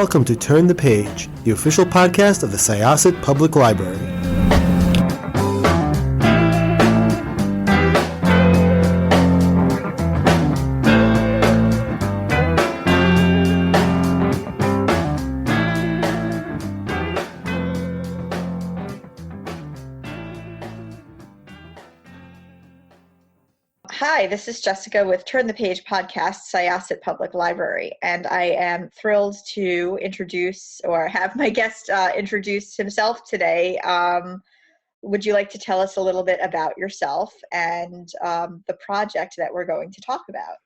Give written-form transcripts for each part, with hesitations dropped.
Welcome to Turn the Page, the official podcast of the Syosset Public Library. Hi, this is Jessica with Turn the Page podcast, Syosset Public Library, and I am thrilled to introduce or have my guest introduce himself today. Would you like to tell us a little bit about yourself and the project that we're going to talk about?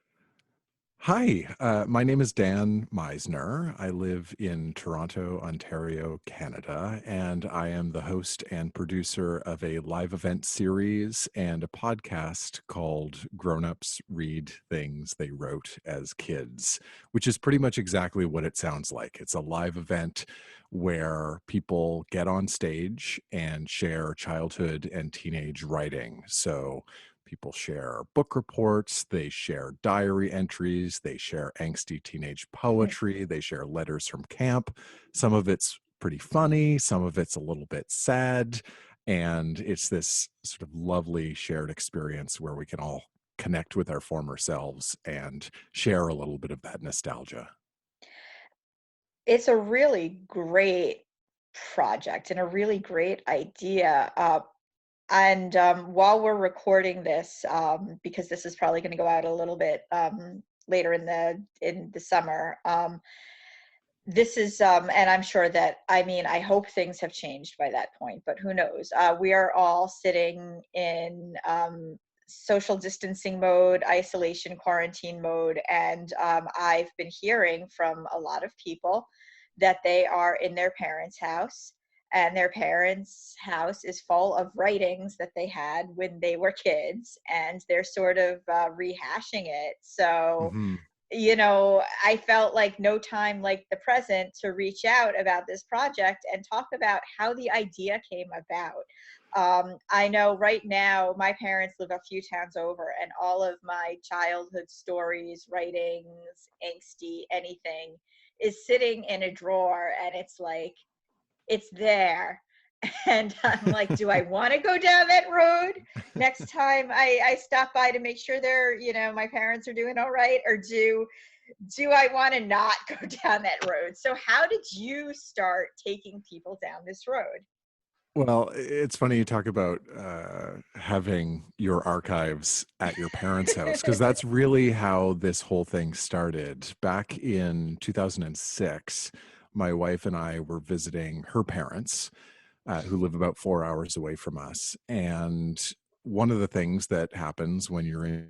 Hi, my name is Dan Misener. I live in Toronto, Ontario, Canada, and I am the host and producer of a live event series and a podcast called Grownups Read Things They Wrote as Kids, which is pretty much exactly what it sounds like. It's a live event where people get on stage and share childhood and teenage writing. So people share book reports, they share diary entries, they share angsty teenage poetry, they share letters from camp. Some of it's pretty funny, some of it's a little bit sad, and it's this sort of lovely shared experience where we can all connect with our former selves and share a little bit of that nostalgia. It's a really great project and a really great idea. And while we're recording this, because this is probably going to go out a little bit later in the summer, this is, and I'm sure that, I hope things have changed by that point, but who knows? We are all sitting in social distancing mode, isolation, quarantine mode, and I've been hearing from a lot of people that they are in their parents' house. And their parents' house is full of writings that they had when they were kids, and they're sort of rehashing it. So, I felt like no time like the present to reach out about this project and talk about how the idea came about. I know right now my parents live a few towns over, and all of my childhood stories, writings, angsty, anything is sitting in a drawer, and it's there. And I'm like, do I want to go down that road next time I stop by to make sure my parents are doing all right? Or do I want to not go down that road? So how did you start taking people down this road? Well, it's funny you talk about having your archives at your parents' house, because that's really how this whole thing started. Back in 2006, my wife and I were visiting her parents, who live about 4 hours away from us. And one of the things that happens when you're in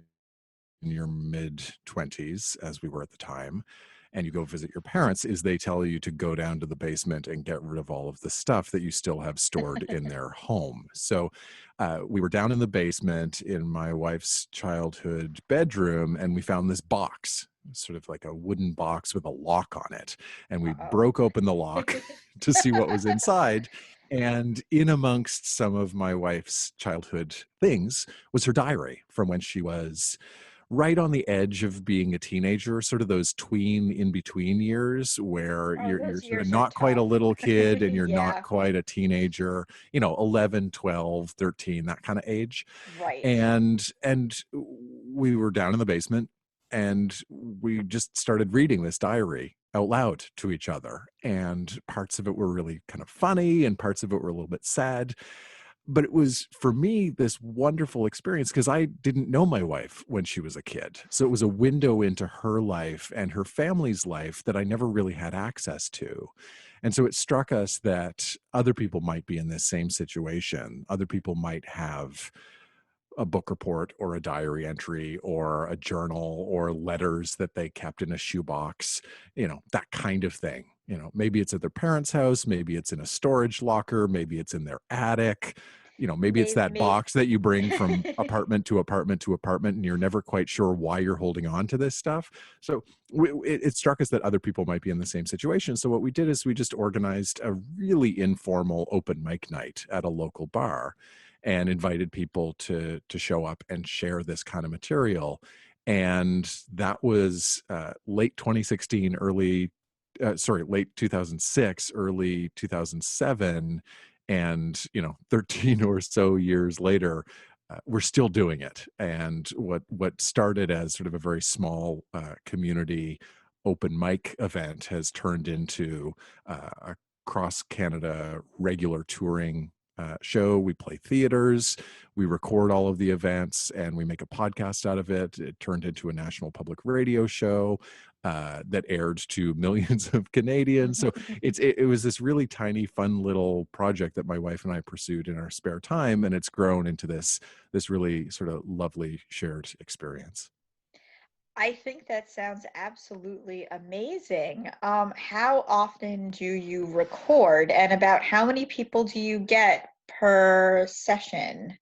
your mid-20s, as we were at the time, and you go visit your parents, is they tell you to go down to the basement and get rid of all of the stuff that you still have stored in their home. So we were down in the basement in my wife's childhood bedroom, and we found this box, sort of like a wooden box with a lock on it. And we broke open the lock to see what was inside. And in amongst some of my wife's childhood things was her diary from when she was right on the edge of being a teenager, sort of those tween in-between years where you're sort of not quite a little kid and you're not quite a teenager, 11, 12, 13, that kind of age. Right. And we were down in the basement and we just started reading this diary out loud to each other. And parts of it were really kind of funny and parts of it were a little bit sad. But it was, for me, this wonderful experience because I didn't know my wife when she was a kid. So it was a window into her life and her family's life that I never really had access to. And so it struck us that other people might be in this same situation. Other people might have a book report or a diary entry or a journal or letters that they kept in a shoebox, that kind of thing. Maybe it's at their parents' house, maybe it's in a storage locker, maybe it's in their attic, maybe it's that box that you bring from apartment to apartment to apartment and you're never quite sure why you're holding on to this stuff. So it struck us that other people might be in the same situation. So what we did is we just organized a really informal open mic night at a local bar and invited people to show up and share this kind of material. And that was late 2016, early late 2006, early 2007, and 13 or so years later, we're still doing it. And what started as sort of a very small community open mic event has turned into a cross Canada regular touring show. We play theaters, we record all of the events, and we make a podcast out of it. It turned into a national public radio show that aired to millions of Canadians. So it was this really tiny, fun little project that my wife and I pursued in our spare time, and it's grown into this really sort of lovely shared experience. I think that sounds absolutely amazing. How often do you record, and about how many people do you get per session?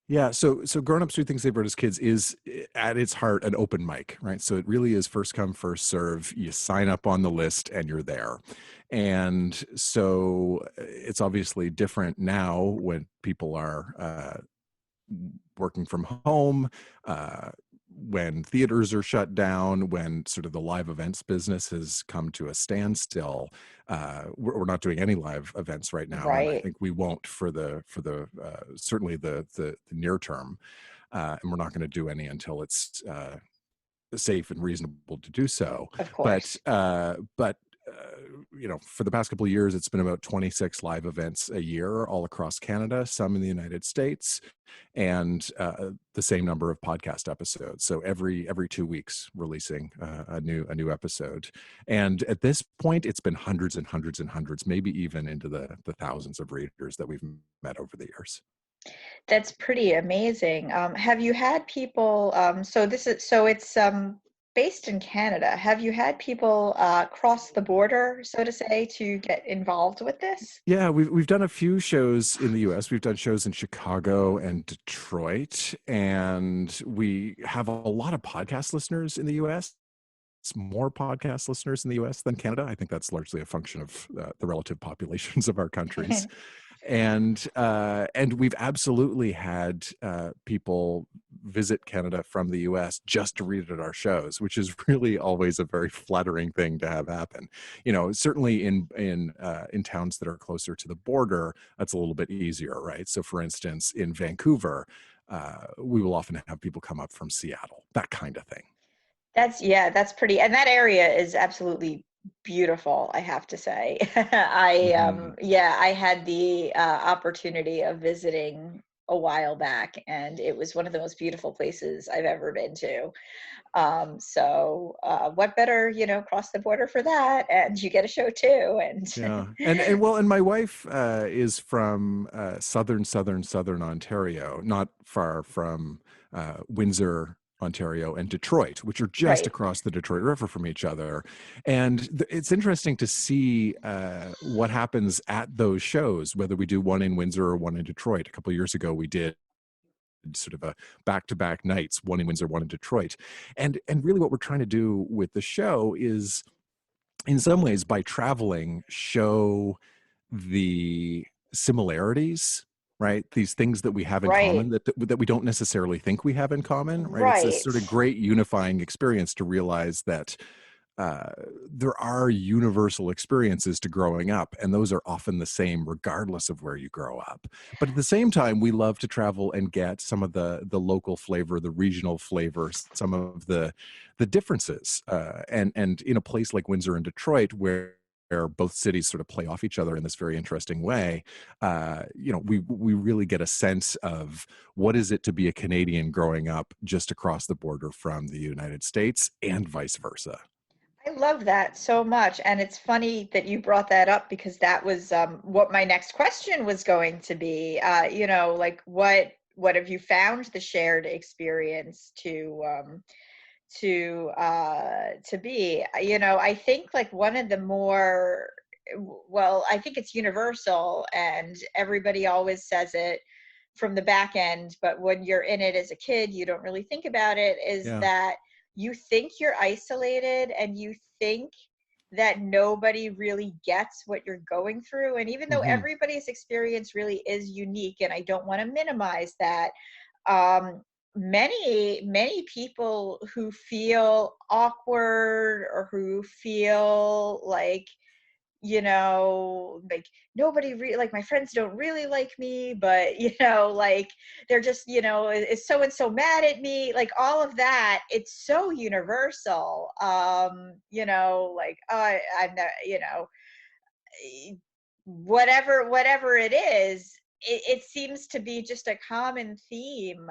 Yeah, so Grownups Do Things They've Wrote as Kids is at its heart an open mic, right? So it really is first come, first serve. You sign up on the list and you're there. And so it's obviously different now when people are working from home, when theaters are shut down, when sort of the live events business has come to a standstill. We're not doing any live events right now, and I Right, think we won't for the certainly the near term, and we're not going to do any until it's safe and reasonable to do so. of But course. for the past couple of years, it's been about 26 live events a year all across Canada, some in the United States, and the same number of podcast episodes. So every 2 weeks, releasing a new episode. And at this point, it's been hundreds and hundreds and hundreds, maybe even into the thousands of readers that we've met over the years. That's pretty amazing. Have you had people, so it's based in Canada. Have you had people cross the border, so to say, to get involved with this? Yeah, we've done a few shows in the US. We've done shows in Chicago and Detroit, and we have a lot of podcast listeners in the US. It's more podcast listeners in the US than Canada. I think that's largely a function of the relative populations of our countries. And we've absolutely had people visit Canada from the US just to read at our shows, which is really always a very flattering thing to have happen. Certainly in towns that are closer to the border, that's a little bit easier, right? So for instance, in Vancouver, we will often have people come up from Seattle, that kind of thing. That's pretty, and that area is absolutely beautiful, I have to say. Mhm. I had the opportunity of visiting a while back, and it was one of the most beautiful places I've ever been to. What better, cross the border for that, and you get a show too. And Yeah, and my wife is from southern Ontario, not far from Windsor, Ontario, and Detroit, which are just right. across the Detroit River from each other. And it's interesting to see what happens at those shows, whether we do one in Windsor or one in Detroit. A couple of years ago, we did sort of a back-to-back nights, one in Windsor, one in Detroit, and really what we're trying to do with the show is, in some ways, by traveling, show the similarities, right? These things that we have in Right, common that we don't necessarily think we have in common, right? It's this right. sort of great unifying experience to realize that uh, there are universal experiences to growing up, and those are often the same regardless of where you grow up. But at the same time, we love to travel and get some of the local flavor, the regional flavor, some of the differences. And in a place like Windsor and Detroit, where both cities sort of play off each other in this very interesting way, we really get a sense of what is it to be a Canadian growing up just across the border from the United States, and vice versa. I love that so much. And it's funny that you brought that up, because that was what my next question was going to be. Like what have you found the shared experience to be? I think like one of the more, well, I think it's universal, and everybody always says it from the back end, but when you're in it as a kid, you don't really think about it, is Yeah. that you think you're isolated, and you think that nobody really gets what you're going through. And even though Hmm. everybody's experience really is unique, and I don't want to minimize that, um, many people who feel awkward or who feel like, like nobody like my friends don't really like me, but like they're just, is so and so mad at me, like all of that, it's so universal. Like I'm not, whatever it is, it seems to be just a common theme,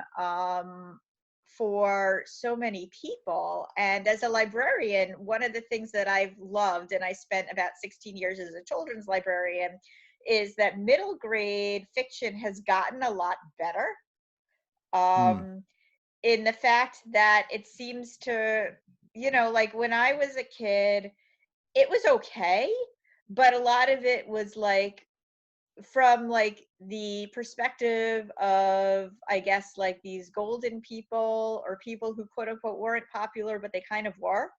for so many people. And as a librarian, one of the things that I've loved, and I spent about 16 years as a children's librarian, is that middle grade fiction has gotten a lot better, Hmm. in the fact that it seems to, like when I was a kid, it was okay, but a lot of it was like from like the perspective of, I guess, like these golden people or people who quote unquote weren't popular, but they kind of were,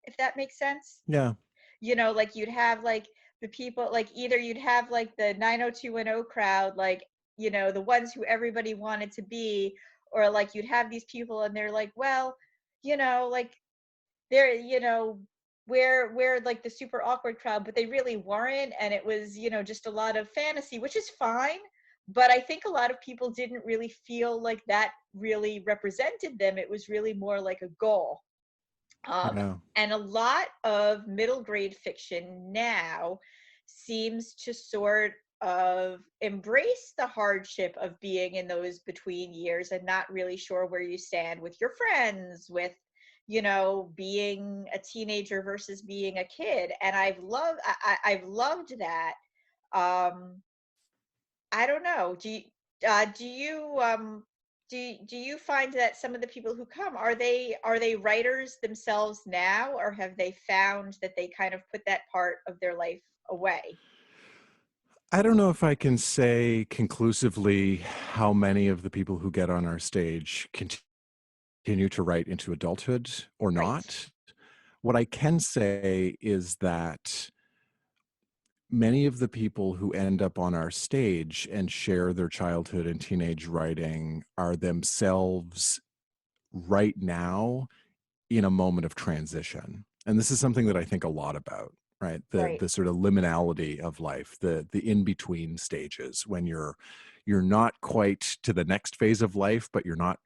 if that makes sense. Yeah. Like you'd have like the people, like either you'd have like the 90210 crowd, like, the ones who everybody wanted to be, or like you'd have these people and they're like, well, like they're, we're like the super awkward crowd, but they really weren't, and it was, just a lot of fantasy, which is fine. But I think a lot of people didn't really feel like that really represented them. It was really more like a goal. um, Yeah. and a lot of middle grade fiction now seems to sort of embrace the hardship of being in those between years and not really sure where you stand with your friends, with, being a teenager versus being a kid. And I've loved that. um I don't know. Do you do you find that some of the people who come, are they writers themselves now, or have they found that they kind of put that part of their life away? I don't know if I can say conclusively how many of the people who get on our stage continue to write into adulthood or Right. not. What I can say is that many of the people who end up on our stage and share their childhood and teenage writing are themselves right now in a moment of transition. And this is something that I think a lot about, right? The Right. the sort of liminality of life, the in-between stages when you're not quite to the next phase of life, but you're not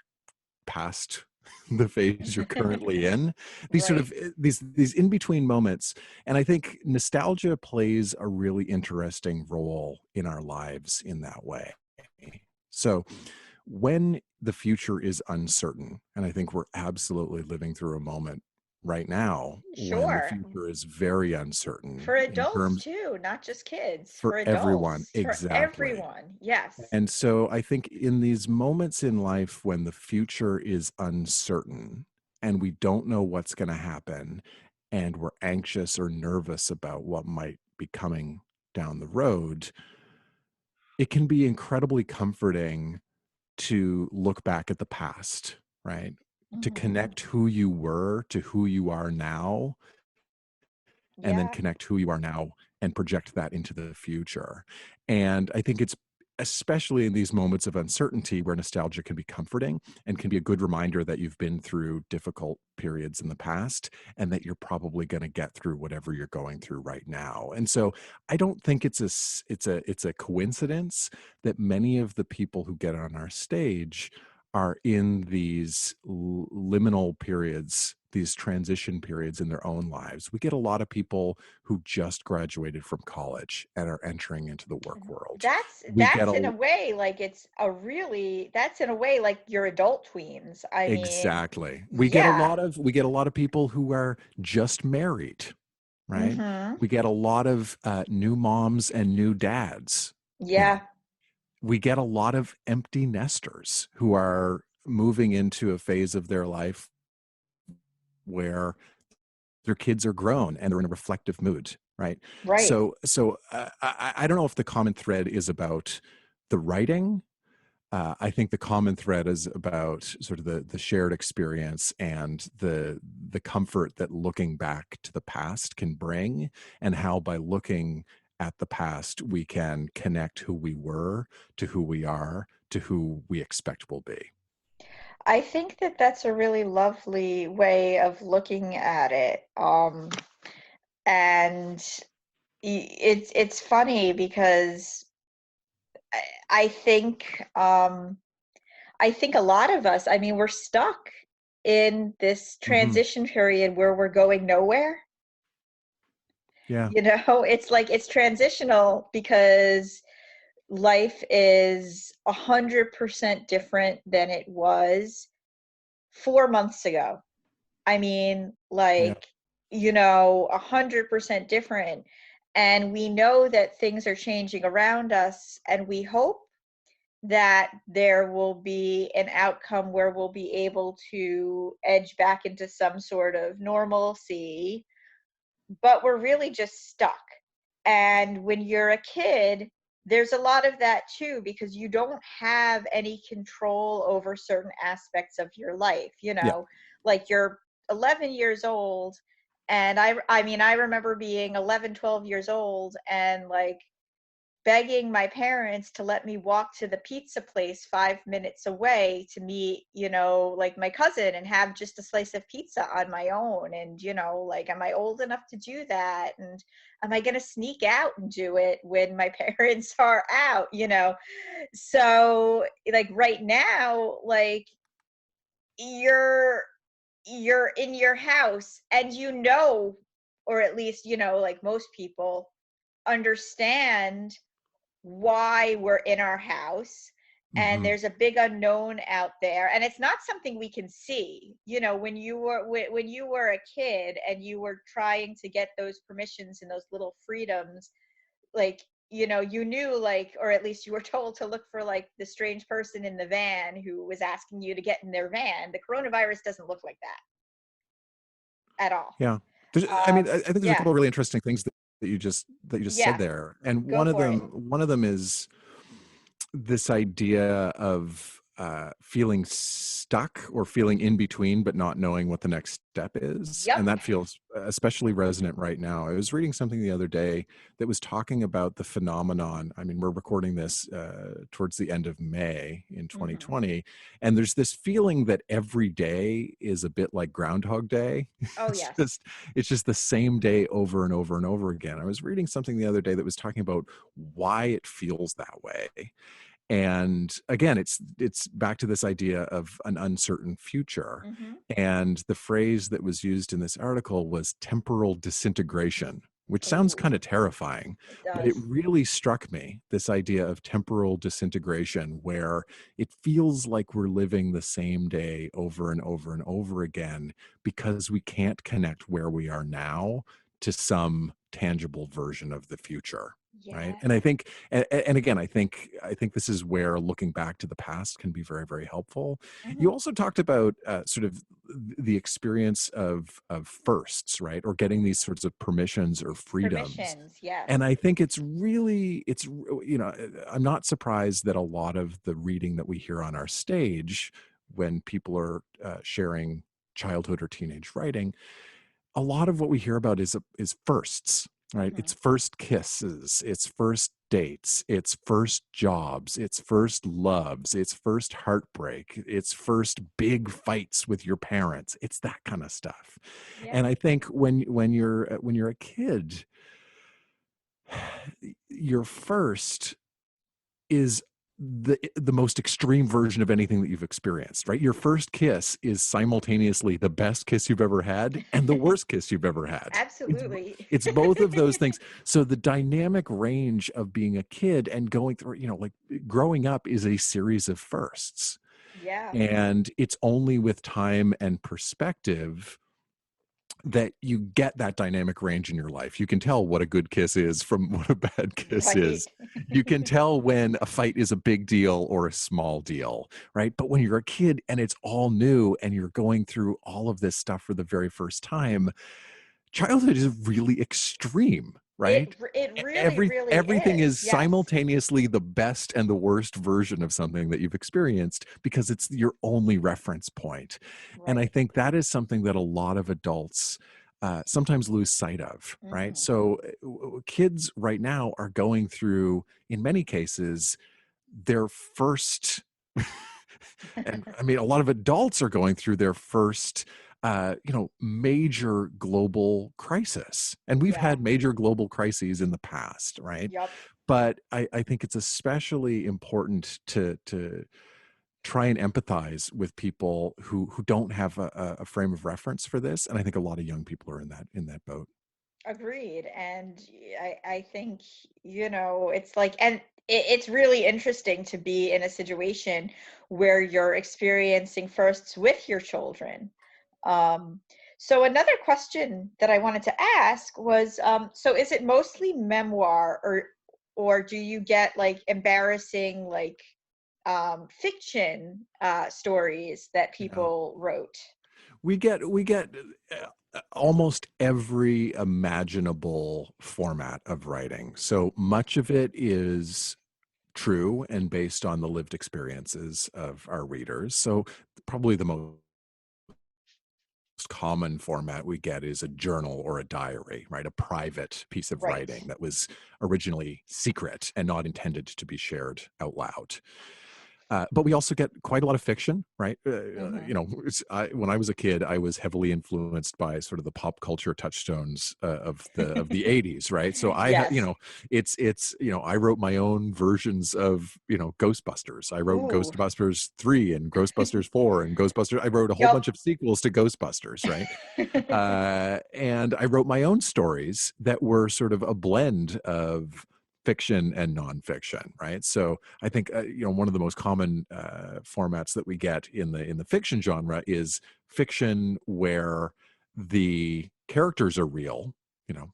past the phase you're currently in. These sort Right. of these in between moments, and I think nostalgia plays a really interesting role in our lives in that way. So when the future is uncertain, and I think we're absolutely living through a moment right now when the Sure. future is very uncertain For in adults terms too, not just kids. for For everyone. adults, for Exactly. everyone. Yes. And so I think in these moments in life when the future is uncertain and we don't know what's going to happen and we're anxious or nervous about what might be coming down the road, it can be incredibly comforting to look back at the past, right? To Hmm. connect who you were to who you are now, and then Yeah. connect who you are now and project that into the future. And I think it's especially in these moments of uncertainty where nostalgia can be comforting and can be a good reminder that you've been through difficult periods in the past and that you're probably going to get through whatever you're going through right now. And so I don't think it's a coincidence that many of the people who get on our stage are in these liminal periods, these transition periods in their own lives. We get a lot of people who just graduated from college and are entering into the work world. That's We get that's in a a way like it's a really that's in a way like your adult tweens. I mean, exactly. yeah. We get a lot of people who are just married, right? Mhm. We get a lot of new moms and new dads, you know. Yeah. We get a lot of empty nesters who are moving into a phase of their life where their kids are grown and they're in a reflective mood, right? Right. So I don't know if the common thread is about the writing. I think the common thread is about sort of the shared experience and the comfort that looking back to the past can bring, and how by looking at the past we can connect who we were to who we are to who we expect will be. I think that that's a really lovely way of looking at it. And it's funny because I, I think um, I think a lot of us, I mean, we're stuck in this Hmm. transition period where we're going nowhere. Yeah. You know, it's like it's transitional because life is 100% different than it was 4 months ago. I mean, Yeah. like, 100% different. And we know that things are changing around us, and we hope that there will be an outcome where we'll be able to edge back into some sort of normalcy, but we're really just stuck. And when you're a kid, there's a lot of that too, because you don't have any control over certain aspects of your life, Yeah. like you're 11 years old. And I mean, I remember being 11, 12 years old and like begging my parents to let me walk to the pizza place 5 minutes away to meet, like my cousin and have just a slice of pizza on my own. And, like, am I old enough to do that? And am I going to sneak out and do it when my parents are out, So, like, right now, like, you're you're in your house and or at least, like most people understand why we're in our house, and Hmm. there's a big unknown out there, and it's not something we can see. When you were a kid and you were trying to get those permissions and those little freedoms, like, you knew, like, or at least you were told to look for like the strange person in the van who was asking you to get in their van. The coronavirus doesn't look like that at all. Yeah. I mean, I think there's a Yeah, couple of really interesting things that you just said yeah, there, and go one of for them it. one of them is this idea of feeling stuck or feeling in between, but not knowing what the next step is. And Yep. that feels especially resonant right now. I was reading something the other day that was talking about the phenomenon. I mean, we're recording this towards the end of May in Hmm. 2020. And there's this feeling that every day is a bit like Groundhog Day. Oh it's yes. just, it's just the same day over and over and over again. I was reading something the other day that was talking about why it feels that way, and again it's back to this idea of an uncertain future, Hmm. and the phrase that was used in this article was temporal disintegration, which sounds Oh, kind of terrifying, it but it does. really struck me, this idea of temporal disintegration, where it feels like we're living the same day over and over and over again because we can't connect where we are now to some tangible version of the future, right? Yeah. And I think, and again, I think this is where looking back to the past can be very, very helpful. You Hmm. also talked about sort of the experience of firsts, right, or getting these sorts of permissions or freedoms. Permissions, yes. And I think I'm not surprised that a lot of the reading that we hear on our stage when people are sharing childhood or teenage writing, a lot of what we hear about is firsts, right? Hmm. It's first kisses, it's first dates, it's first jobs, it's first loves, it's first heartbreak, it's first big fights with your parents. It's that kind of stuff. Yeah. And I think when you're a kid, your first is the most extreme version of anything that you've experienced, right? Your first kiss is simultaneously the best kiss you've ever had and the worst kiss you've ever had. Absolutely. It's both of those things. So the dynamic range of being a kid and going through, like growing up is a series of firsts. Yeah. And it's only with time and perspective that you get that dynamic range in your life. You can tell what a good kiss is from what a bad kiss Right. is. You can tell when a fight is a big deal or a small deal, right? But when you're a kid and it's all new and you're going through all of this stuff for the very first time, childhood is really extreme, right? It really, really Everything is. is Yes. simultaneously the best and the worst version of something that you've experienced because it's your only reference point. And I Right. think that is something that a lot of adults sometimes lose sight of, right? Hmm. So kids right now are going through, in many cases, their first And I mean, a lot of adults are going through their first, major global crisis. And we've Yeah. had major global crises in the past, right? Yep. But I think it's especially important to try and empathize with people who don't have a frame of reference for this. And I think a lot of young people are in that boat. Agreed. And I think, it's like, and it's really interesting to be in a situation where you're experiencing firsts with your children. Um, so another question that I wanted to ask was, so is it mostly memoir, or do you get like embarrassing, like, fiction stories that Yeah. people wrote? We get almost every imaginable format of writing. So much of it is true and based on the lived experiences of our readers. So probably the most common format we get is a journal or a diary, right? A private piece of Right. writing that was originally secret and not intended to be shared out loud. But we also get quite a lot of fiction, right? Hmm. When I was a kid, I was heavily influenced by sort of the pop culture touchstones of the '80s, right? So Yes. I wrote my own versions of Ghostbusters. I wrote Ooh. Ghostbusters 3 and Ghostbusters 4 and Ghostbusters. I wrote a whole bunch Yep. of sequels to Ghostbusters, right? And I wrote my own stories that were sort of a blend of fiction and nonfiction, right? So I think one of the most common formats that we get in the fiction genre is fiction where the characters are real.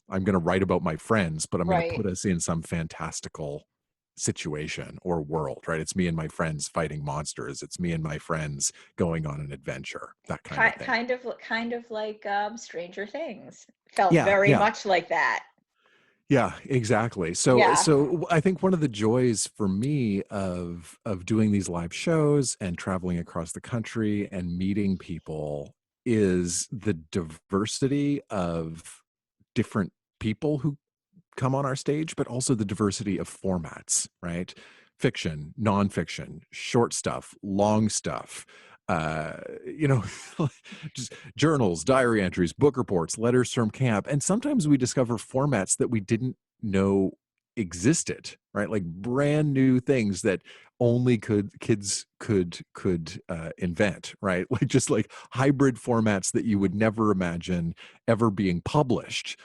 I'm going to write about my friends, but I'm going to Right. put us in some fantastical situation or world, right? It's me and my friends fighting monsters. It's me and my friends going on an adventure, that kind of thing. Kind of like Stranger Things. Felt Yeah, very yeah. much like that. Yeah, exactly. So Yeah. so I think one of the joys for me of doing these live shows and traveling across the country and meeting people is the diversity of different people who come on our stage, but also the diversity of formats, right? Fiction, nonfiction, short stuff, long stuff, uh, you know, just journals, diary entries, book reports, letters from camp. And sometimes we discover formats that we didn't know existed, right? Like brand new things that only kids could invent, right? Like just like hybrid formats that you would never imagine ever being published.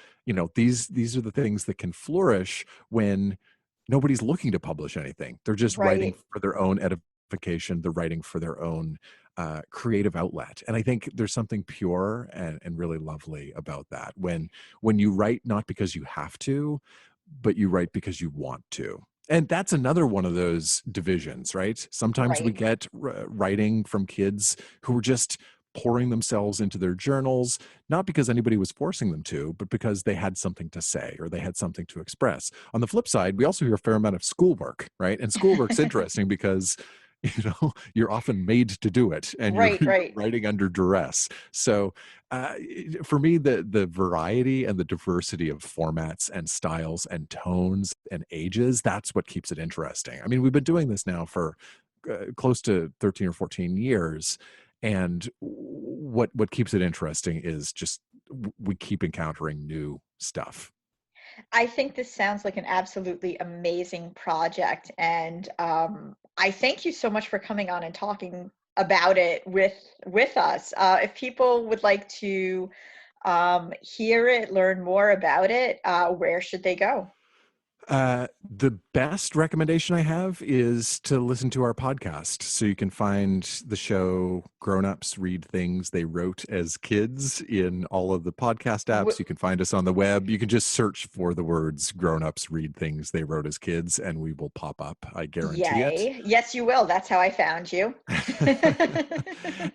These are the things that can flourish when nobody's looking to publish anything. They're just writing Right. for their own edification. They're writing for their own creative outlet. And I think there's something pure and really lovely about that when you write not because you have to, but you write because you want to. And that's another one of those divisions, right? Sometimes we Right. get writing from kids who are just pouring themselves into their journals, not because anybody was forcing them to, but because they had something to say or they had something to express. On the flip side, we also hear a fair amount of schoolwork, right? And schoolwork's interesting because you're often made to do it and you're, Right, you're right. writing under duress. So uh, for me, the variety and the diversity of formats and styles and tones and ages, that's what keeps it interesting. I mean, we've been doing this now for close to 13 or 14 years, and what keeps it interesting is just we keep encountering new stuff. I think this sounds like an absolutely amazing project, and I thank you so much for coming on and talking about it with us. If people would like to hear it, learn more about it, where should they go? The best recommendation I have is to listen to our podcast. So you can find the show Grownups Read Things They Wrote as Kids in all of the podcast apps. W- You can find us on the web. You can just search for the words Grownups Read Things They Wrote as Kids and we will pop up. I guarantee it. Yay. Yes, you will. That's how I found you.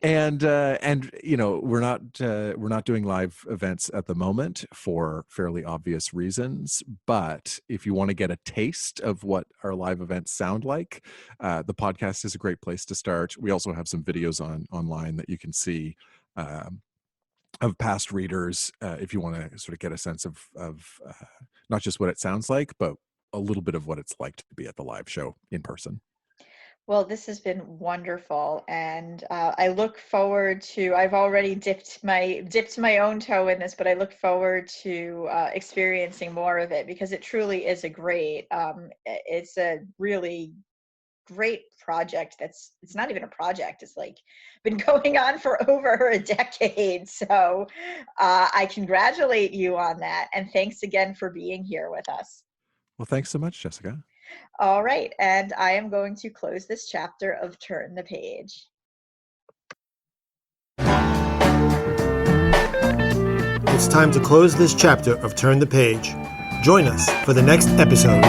And we're not doing live events at the moment for fairly obvious reasons, but if you want to get a taste of what our live events sound like, the podcast is a great place to start. We also have some videos online that you can see um, of past readers if you want to sort of get a sense of not just what it sounds like, but a little bit of what it's like to be at the live show in person. Well, this has been wonderful, and I look forward to. I've already dipped my own toe in this, but I look forward to experiencing more of it because it truly is a great. It's a really great project. It's not even a project. It's like been going on for over a decade. So I congratulate you on that, and thanks again for being here with us. Well, thanks so much, Jessica. All right, and I am going to close this chapter of Turn the Page. It's time to close this chapter of Turn the Page. Join us for the next episode.